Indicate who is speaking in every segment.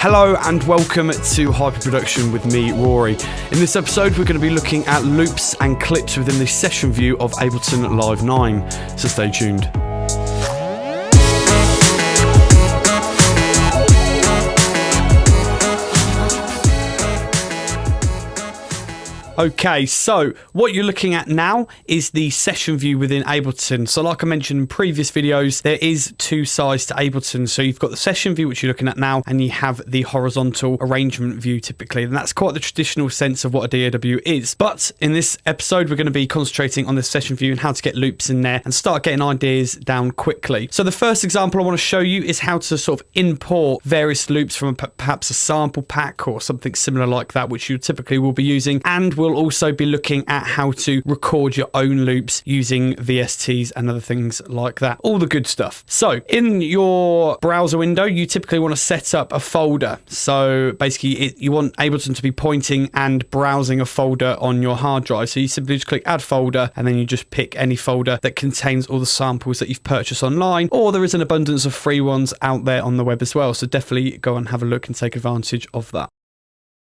Speaker 1: Hello and welcome to Hyper Production with me, Rory. In this episode, we're going to be looking at loops and clips within the session view of Ableton Live 9, so stay tuned. Okay, so what you're looking at now is the session view within Ableton. So like I mentioned in previous videos, there is two sides to Ableton. So you've got the session view, which you're looking at now, and you have the horizontal arrangement view typically. And that's quite the traditional sense of what a DAW is. But in this episode, we're going to be concentrating on the session view and how to get loops in there and start getting ideas down quickly. So the first example I want to show you is how to sort of import various loops from perhaps a sample pack or something similar like that, which you typically will be using, and we'll also be looking at how to record your own loops using VSTs and other things like that. All the good stuff. So in your browser window, you typically want to set up a folder. So basically you want Ableton to be pointing and browsing a folder on your hard drive. So you simply just click add folder and then you just pick any folder that contains all the samples that you've purchased online, or there is an abundance of free ones out there on the web as well. So definitely go and have a look and take advantage of that.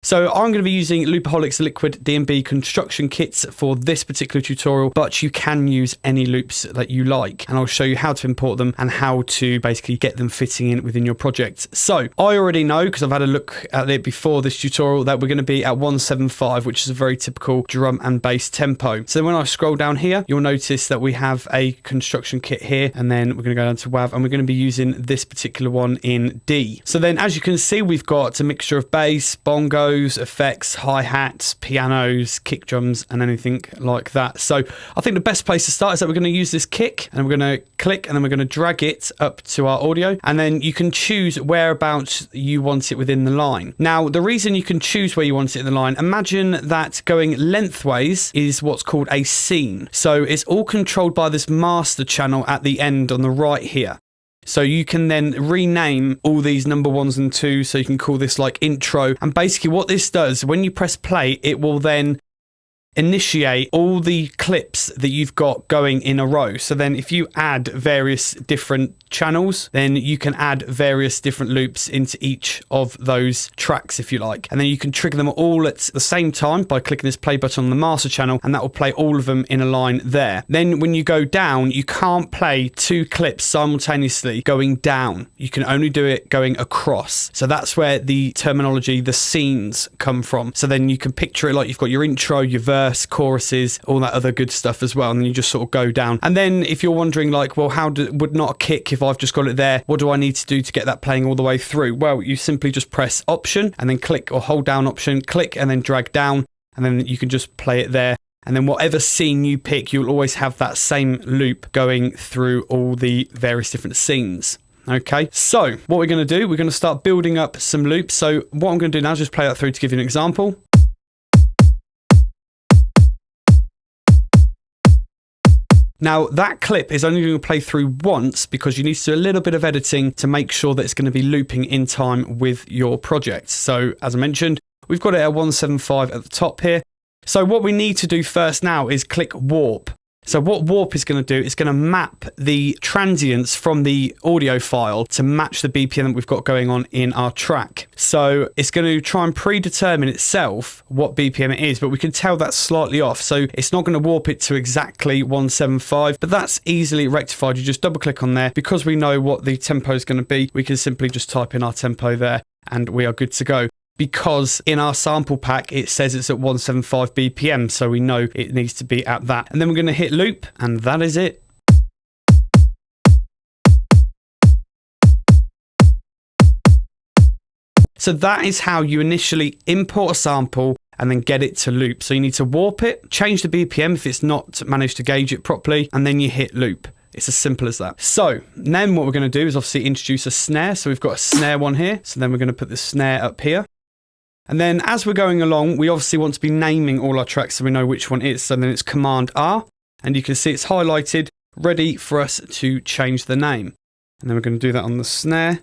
Speaker 1: So I'm going to be using Loopaholic's Liquid D&B construction kits for this particular tutorial, but you can use any loops that you like, and I'll show you how to import them and how to basically get them fitting in within your project. So I already know, because I've had a look at it before this tutorial, that we're going to be at 175, which is a very typical drum and bass tempo. So when I scroll down here, you'll notice that we have a construction kit here, and then we're going to go down to WAV, and we're going to be using this particular one in D. So then, as you can see, we've got a mixture of bass, bongos, effects, hi-hats, pianos, kick drums, and anything like that. So I think the best place to start is that we're going to use this kick, and we're going to click, and then we're going to drag it up to our audio, and then you can choose whereabouts you want it within the line. Now, the reason you can choose where you want it in the line, imagine that going lengthways is what's called a scene. So it's all controlled by this master channel at the end on the right here. So you can then rename all these number ones and twos. So you can call this like intro. And basically what this does, when you press play, it will then initiate all the clips that you've got going in a row. So then if you add various different channels, then you can add various different loops into each of those tracks, if you like. And then you can trigger them all at the same time by clicking this play button on the master channel, and that will play all of them in a line there. Then when you go down, you can't play two clips simultaneously going down. You can only do it going across. So that's where the terminology, the scenes, come from. So then you can picture it like you've got your intro, your verse, choruses, all that other good stuff as well, and then you just sort of go down. And then if you're wondering like, well, would not a kick if I've just got it there, what do I need to do to get that playing all the way through? Well, you simply just press option and then click, or hold down option, click, and then drag down, and then you can just play it there. And then whatever scene you pick, you'll always have that same loop going through all the various different scenes. Okay, so what we're going to do, we're going to start building up some loops. So what I'm going to do now is just play that through to give you an example. Now, that clip is only going to play through once because you need to do a little bit of editing to make sure that it's going to be looping in time with your project. So, as I mentioned, we've got it at 175 at the top here. So what we need to do first now is click warp. So what warp is going to do is going to map the transients from the audio file to match the BPM that we've got going on in our track. So it's going to try and predetermine itself what BPM it is, but we can tell that's slightly off. So it's not going to warp it to exactly 175, but that's easily rectified. You just double click on there. Because we know what the tempo is going to be, we can simply just type in our tempo there and we are good to go. Because in our sample pack, it says it's at 175 BPM, so we know it needs to be at that. And then we're going to hit loop, and that is it. So that is how you initially import a sample and then get it to loop. So you need to warp it, change the BPM if it's not managed to gauge it properly, and then you hit loop. It's as simple as that. So then what we're going to do is obviously introduce a snare. So we've got a snare one here. So then we're going to put the snare up here. And then as we're going along, we obviously want to be naming all our tracks so we know which one it is. So then it's Command R, and you can see it's highlighted, ready for us to change the name. And then we're going to do that on the snare.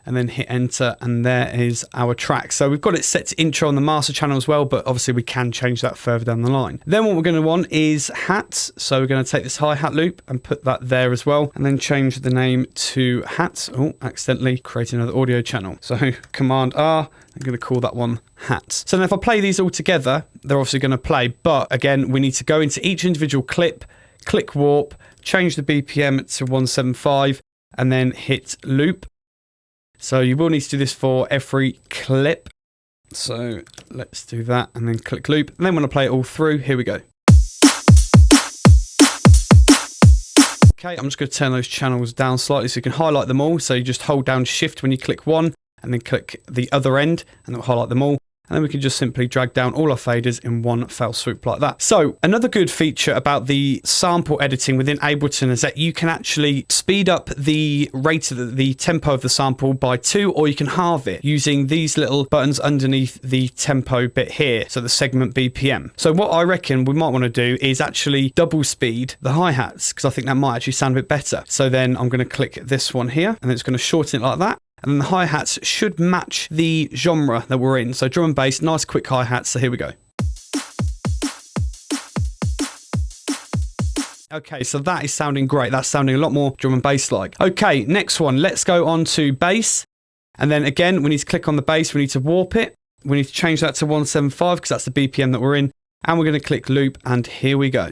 Speaker 1: and then hit enter, and there is our track. So we've got it set to intro on the master channel as well, but obviously we can change that further down the line. Then what we're going to want is hats. So we're going to take this hi-hat loop and put that there as well, and then change the name to hats. Oh, accidentally create another audio channel. So Command R, I'm going to call that one hats. So then if I play these all together, they're obviously going to play, but again, we need to go into each individual clip, click warp, change the BPM to 175, and then hit loop. So you will need to do this for every clip. So let's do that, and then click loop. And then when I play it all through, here we go. Okay, I'm just going to turn those channels down slightly so you can highlight them all. So you just hold down shift when you click one, and then click the other end, and it'll highlight them all. And then we can just simply drag down all our faders in one fell swoop like that. So another good feature about the sample editing within Ableton is that you can actually speed up the rate of the tempo of the sample by 2, or you can halve it using these little buttons underneath the tempo bit here. So the segment BPM. So what I reckon we might want to do is actually double speed the hi-hats, because I think that might actually sound a bit better. So then I'm going to click this one here, and it's going to shorten it like that. And then the hi-hats should match the genre that we're in. So drum and bass, nice quick hi-hats. So here we go. Okay, so that is sounding great. That's sounding a lot more drum and bass like. Okay, next one. Let's go on to bass. And then again, we need to click on the bass. We need to warp it. We need to change that to 175 because that's the BPM that we're in. And we're going to click loop, and here we go.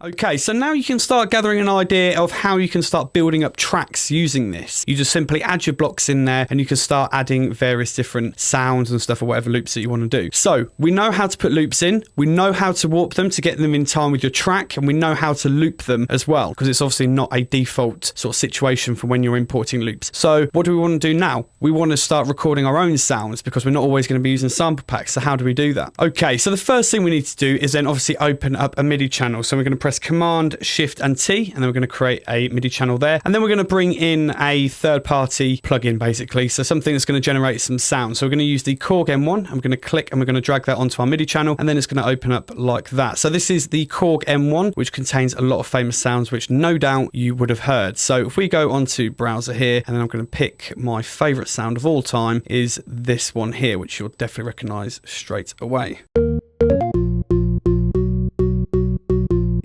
Speaker 1: Okay, so now you can start gathering an idea of how you can start building up tracks using this. You just simply add your blocks in there, and you can start adding various different sounds and stuff, or whatever loops that you want to do. So we know how to put loops in, we know how to warp them to get them in time with your track, and we know how to loop them as well, because it's obviously not a default sort of situation for when you're importing loops. So what do we want to do now? We want to start recording our own sounds, because we're not always going to be using sample packs. So how do we do that? Okay, so the first thing we need to do is then obviously open up a MIDI channel. So we're going to press Command, Shift and T, and then we're going to create a MIDI channel there. And then we're going to bring in a third-party plugin, basically. So something that's going to generate some sound. So we're going to use the Korg M1. I'm going to click, and we're going to drag that onto our MIDI channel, and then it's going to open up like that. So this is the Korg M1, which contains a lot of famous sounds, which no doubt you would have heard. So if we go onto browser here, and then I'm going to pick my favorite sound of all time is this one here, which you'll definitely recognize straight away.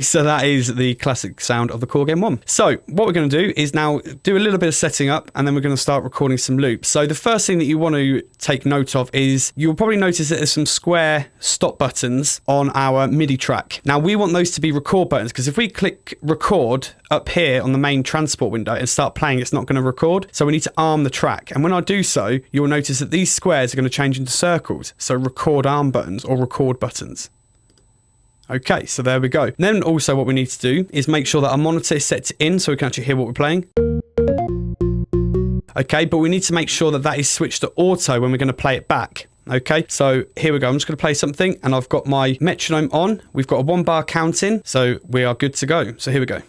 Speaker 1: So that is the classic sound of the Korg M1. So what we're going to do is now do a little bit of setting up, and then we're going to start recording some loops. So the first thing that you want to take note of is you'll probably notice that there's some square stop buttons on our MIDI track. Now we want those to be record buttons, because if we click record up here on the main transport window and start playing, it's not going to record. So we need to arm the track. And when I do so, you'll notice that these squares are going to change into circles. So record arm buttons or record buttons. Okay, so there we go. Then also what we need to do is make sure that our monitor is set to in, so we can actually hear what we're playing. Okay, but we need to make sure that that is switched to auto when we're going to play it back. Okay, so here we go. I'm just going to play something, and I've got my metronome on. We've got a 1 bar count in, so we are good to go. So here we go.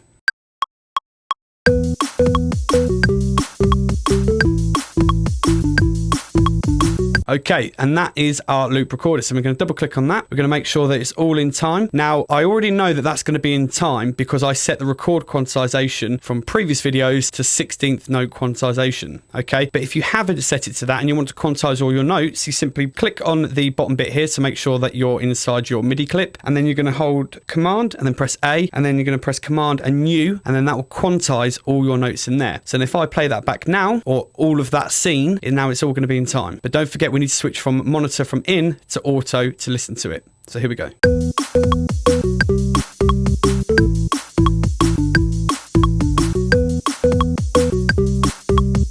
Speaker 1: Okay, and that is our loop recorder. So we're going to double click on that. We're going to make sure that it's all in time. Now, I already know that that's going to be in time because I set the record quantization from previous videos to 16th note quantization. Okay, but if you haven't set it to that and you want to quantize all your notes, you simply click on the bottom bit here to make sure that you're inside your MIDI clip. And then you're going to hold Command and then press A, and then you're going to press Command and U, and then that will quantize all your notes in there. So if I play that back now, or all of that scene, now it's all going to be in time. But don't forget, we need to switch from monitor from in to auto to listen to it. So here we go.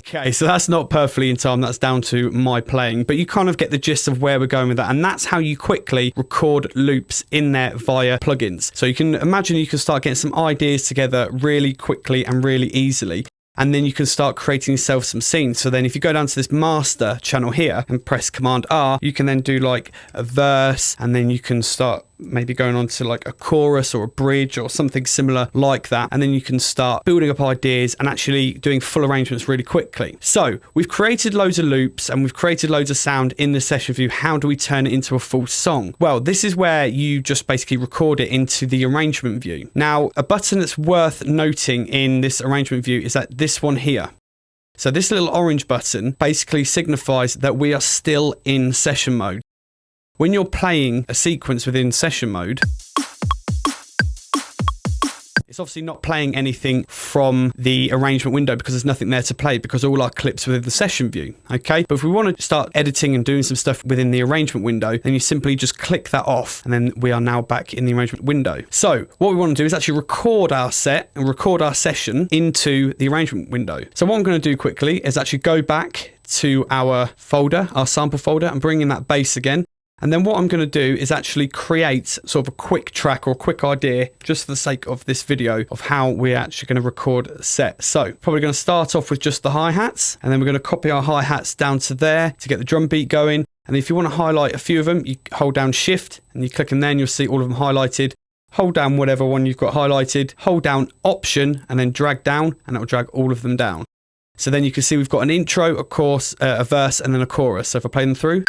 Speaker 1: Okay, so that's not perfectly in time, that's down to my playing, but you kind of get the gist of where we're going with that, and that's how you quickly record loops in there via plugins. So you can imagine you can start getting some ideas together really quickly and really easily. And then you can start creating yourself some scenes. So then if you go down to this master channel here and press Command R, you can then do like a verse, and then you can start maybe going on to like a chorus or a bridge or something similar like that. And then you can start building up ideas and actually doing full arrangements really quickly. So we've created loads of loops and we've created loads of sound in the session view. How do we turn it into a full song? Well, this is where you just basically record it into the arrangement view. Now, a button that's worth noting in this arrangement view is that this one here. So this little orange button basically signifies that we are still in session mode. When you're playing a sequence within session mode, it's obviously not playing anything from the arrangement window because there's nothing there to play because all our clips within the session view, okay? But if we want to start editing and doing some stuff within the arrangement window, then you simply just click that off and then we are now back in the arrangement window. So what we want to do is actually record our set and record our session into the arrangement window. So what I'm going to do quickly is actually go back to our folder, our sample folder, and bring in that bass again. And then what I'm going to do is actually create sort of a quick track or a quick idea just for the sake of this video of how we're actually going to record a set. So probably going to start off with just the hi-hats, and then we're going to copy our hi-hats down to there to get the drum beat going. And if you want to highlight a few of them, you hold down Shift and you click in there and you'll see all of them highlighted. Hold down whatever one you've got highlighted, hold down Option and then drag down, and that will drag all of them down. So then you can see we've got an intro, a chorus, a verse, and then a chorus. So if I play them through.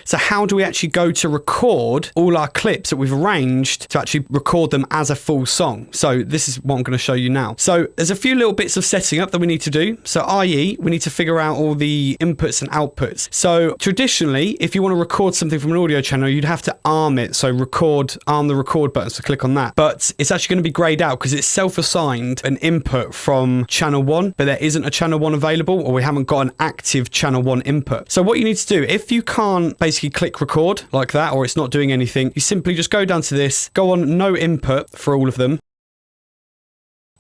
Speaker 1: So how do we actually go to record all our clips that we've arranged to actually record them as a full song? So this is what I'm going to show you now. So there's a few little bits of setting up that we need to do. So i.e. we need to figure out all the inputs and outputs. So traditionally, if you want to record something from an audio channel, you'd have to arm it. So arm the record button, so click on that. But it's actually going to be grayed out because it's self-assigned an input from channel 1, but there isn't a channel 1 available, or we haven't got an active channel 1 input. So what you need to do, if you can't basically click record like that, or it's not doing anything, you simply just go down to this, go on no input for all of them.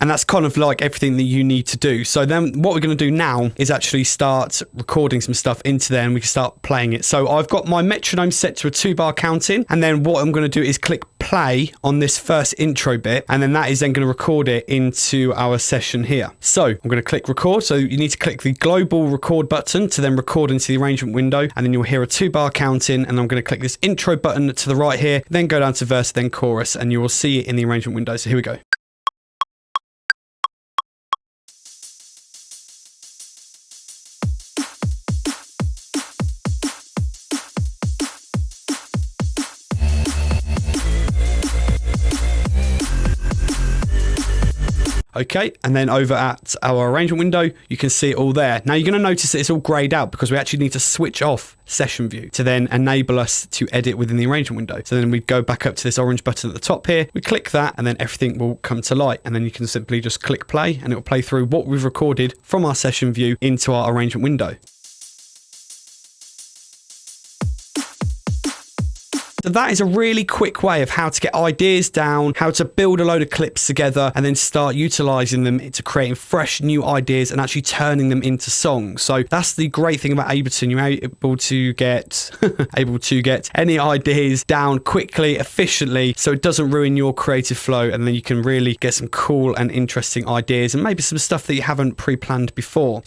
Speaker 1: And that's kind of like everything that you need to do. So then what we're going to do now is actually start recording some stuff into there and we can start playing it. So I've got my metronome set to a 2-bar counting. And then what I'm going to do is click play on this first intro bit. And then that is then going to record it into our session here. So I'm going to click record. So you need to click the global record button to then record into the arrangement window. And then you'll hear a 2-bar counting. And I'm going to click this intro button to the right here, then go down to verse, then chorus, and you will see it in the arrangement window. So here we go. Okay, and then over at our arrangement window, you can see it all there. Now you're going to notice that it's all grayed out because we actually need to switch off session view to then enable us to edit within the arrangement window. So then we go back up to this orange button at the top here, we click that, and then everything will come to light. And then you can simply just click play and it will play through what we've recorded from our session view into our arrangement window. So that is a really quick way of how to get ideas down, how to build a load of clips together, and then start utilizing them into creating fresh new ideas and actually turning them into songs. So that's the great thing about Ableton. You're able to get any ideas down quickly, efficiently, so it doesn't ruin your creative flow, and then you can really get some cool and interesting ideas and maybe some stuff that you haven't pre-planned before.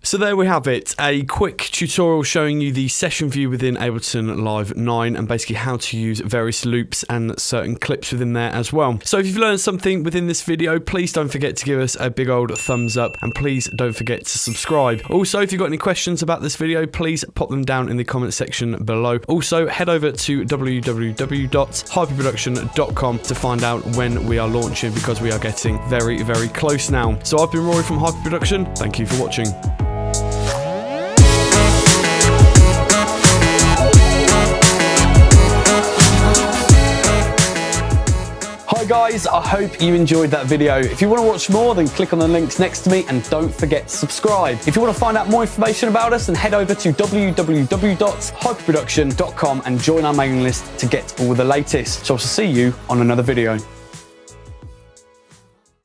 Speaker 1: So there we have it, a quick tutorial showing you the session view within Ableton Live 9 and basically how to use various loops and certain clips within there as well. So if you've learned something within this video, please don't forget to give us a big old thumbs up and please don't forget to subscribe. Also, if you've got any questions about this video, please pop them down in the comment section below. Also, head over to www.hyperproduction.com to find out when we are launching because we are getting very, very close now. So I've been Rory from Hyperproduction. Thank you for watching. Hi guys, I hope you enjoyed that video. If you want to watch more, then click on the links next to me and don't forget to subscribe. If you want to find out more information about us, then head over to www.hyperproduction.com and join our mailing list to get all the latest. So I'll see you on another video.